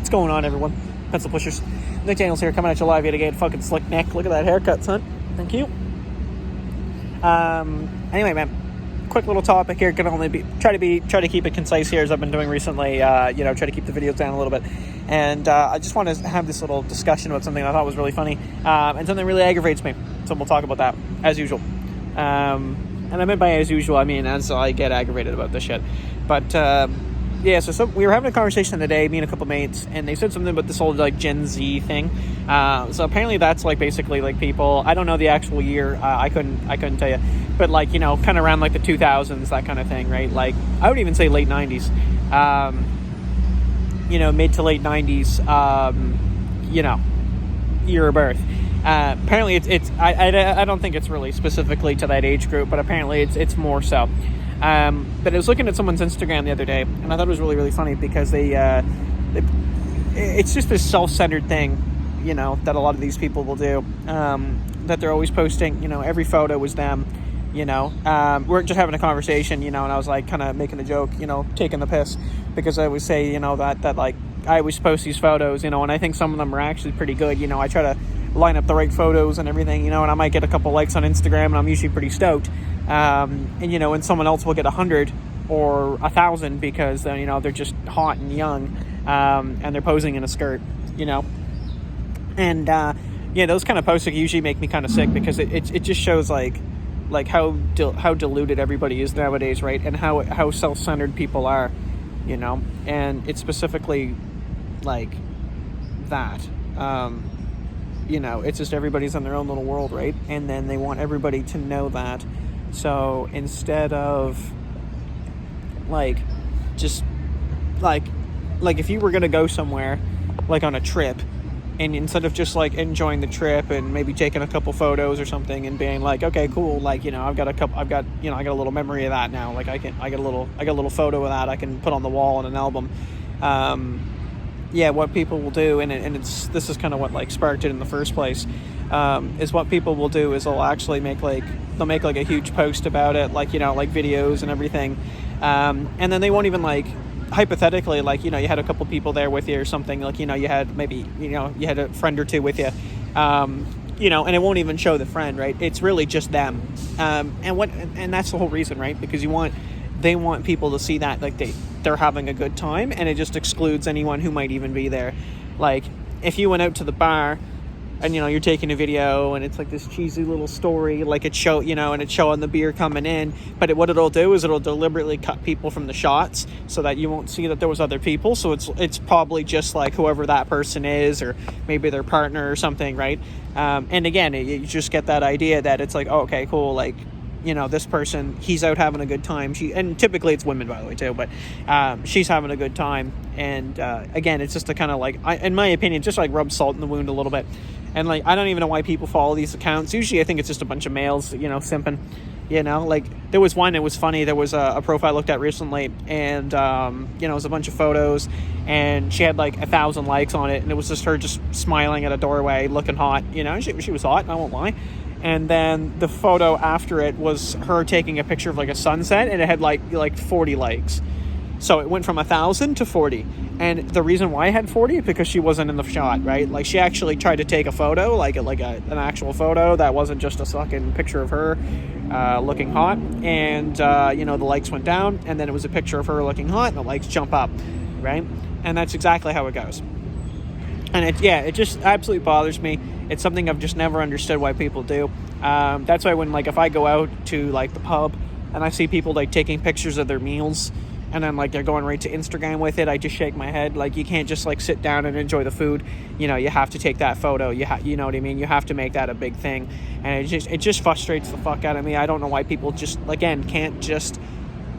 What's going on, everyone? Pencil pushers. Nick Daniels here, coming at you live yet again. Fucking slick neck. Look at that haircut, son. Thank you. Anyway, man, quick little topic here. Gonna only try to keep it concise here, as I've been doing recently. Try to keep the videos down a little bit. And I just want to have this little discussion about something I thought was really funny, and something really aggravates me. So we'll talk about that as usual. And I meant by as usual, I mean as I get aggravated about this shit. But so we were having a conversation today, me and a couple mates, and they said something about this whole like Gen Z thing. So apparently that's like basically like people, I don't know the actual year, I couldn't tell you, but like, you know, kind of around like the 2000s, that kind of thing, right? Like I would even say late 90s, mid to late 90s, year of birth. Apparently I don't think it's really specifically to that age group, but apparently it's more so. But I was looking at someone's Instagram the other day, and I thought it was really, really funny because it's just this self-centered thing, that a lot of these people will do, that they're always posting, every photo was them, we're just having a conversation, and I was like kind of making a joke, taking the piss, because I always say, that like I always post these photos, and I think some of them are actually pretty good. I try to line up the right photos and everything, and I might get a couple likes on Instagram, and I'm usually pretty stoked. And someone else will get 100 or 1,000 because they're just hot and young, and they're posing in a skirt, and those kind of posts usually make me kind of sick, because it just shows like how diluted everybody is nowadays, right? And how self-centered people are, and it's specifically like that. It's just everybody's in their own little world, right? And then they want everybody to know that. So instead of like if you were going to go somewhere like on a trip, and instead of just like enjoying the trip and maybe taking a couple photos or something and being like, okay, cool, like, I got a little memory of that now. Like I got a little photo of that I can put on the wall in an album. What people will do, and this is kind of what like sparked it in the first place, is what people will do is they'll actually make like a huge post about it, like, like videos and everything, and then they won't even like, hypothetically, like, you had a couple people there with you or something, like, you had maybe, you had a friend or two with you, and it won't even show the friend, right? It's really just them, and that's the whole reason, right? Because they want people to see that like they're having a good time, and it just excludes anyone who might even be there. Like if you went out to the bar and you're taking a video, and it's like this cheesy little story, like it's showing the beer coming in, but what it'll do is it'll deliberately cut people from the shots so that you won't see that there was other people. So it's probably just like whoever that person is, or maybe their partner or something, right? And again, you just get that idea that it's like, oh, okay, cool, like, this person, he's out having a good time. And typically it's women, by the way, too, but she's having a good time. And again, it's just to kind of like, in my opinion, just like rub salt in the wound a little bit. And like, I don't even know why people follow these accounts. Usually I think it's just a bunch of males, simping, like there was one, it was funny. There was a profile I looked at recently, and it was a bunch of photos, and she had like 1,000 likes on it. And it was just her just smiling at a doorway, looking hot, she was hot, I won't lie. And then the photo after it was her taking a picture of like a sunset, and it had like 40 likes. So it went from 1,000 to 40. And the reason why it had 40 is because she wasn't in the shot, right? Like she actually tried to take a photo, an actual photo that wasn't just a fucking picture of her looking hot. And, the likes went down, and then it was a picture of her looking hot, and the likes jump up, right? And that's exactly how it goes. And it just absolutely bothers me. It's something I've just never understood why people do. That's why when, like, if I go out to, like, the pub and I see people, like, taking pictures of their meals, and then, like, they're going right to Instagram with it, I just shake my head. Like, you can't just, like, sit down and enjoy the food. You have to take that photo. You know what I mean? You have to make that a big thing. And it just frustrates the fuck out of me. I don't know why people just, again, can't just,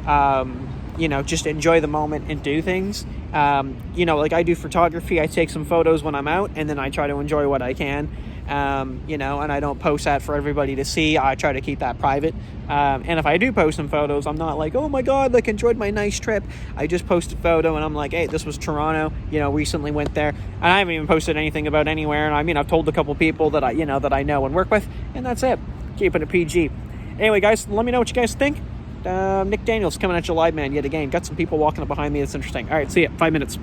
just enjoy the moment and do things. Like I do photography, I take some photos when I'm out, and then I try to enjoy what I can, and I don't post that for everybody to see. I try to keep that private. And if I do post some photos, I'm not like, oh my God, like enjoyed my nice trip. I just post a photo and I'm like, hey, this was Toronto, recently went there. And I haven't even posted anything about anywhere. And I mean, I've told a couple people that I know and work with, and that's it. Keeping it PG. Anyway, guys, let me know what you guys think. Nick Daniels coming at you live, man, yet again. Got some people walking up behind me. That's interesting. All right, see ya. 5 minutes.